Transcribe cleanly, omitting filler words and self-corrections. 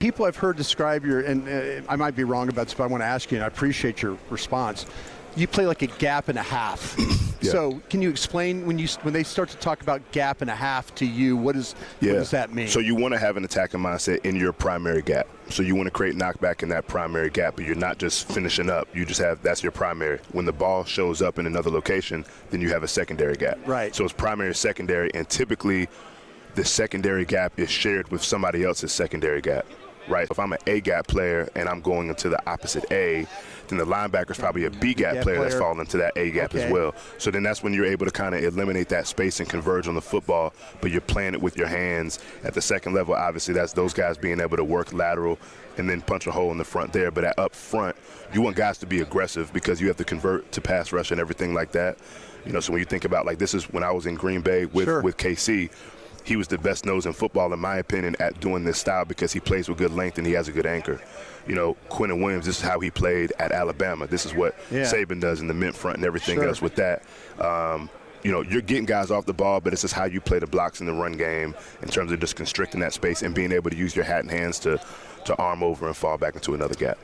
People I've heard describe your, and I might be wrong about this, but I want to ask you, and I appreciate your response. You play like a gap and a half. Yeah. So can you explain when they start to talk about gap and a half to you, what does that mean? So you want to have an attacking mindset in your primary gap. So you want to create knockback in that primary gap, but you're not just finishing up. You just have, that's your primary. When the ball shows up in another location, then you have a secondary gap. Right. So it's primary, secondary, and typically the secondary gap is shared with somebody else's secondary gap. Right. If I'm an A gap player and I'm going into the opposite A, then the linebacker's probably a B gap player that's falling into that A gap as well. So then that's when you're able to kind of eliminate that space and converge on the football, but you're playing it with your hands. At the second level, obviously, that's those guys being able to work lateral and then punch a hole in the front there. But up front, you want guys to be aggressive because you have to convert to pass rush and everything like that. You know, so when you think about, like, this is when I was in Green Bay with KC, he was the best nose in football, in my opinion, at doing this style because he plays with good length and he has a good anchor. You know, Quinnen Williams, this is how he played at Alabama. This is what Saban does in the mint front and everything else with that. You know, you're getting guys off the ball, but it's just how you play the blocks in the run game in terms of just constricting that space and being able to use your hat and hands to arm over and fall back into another gap.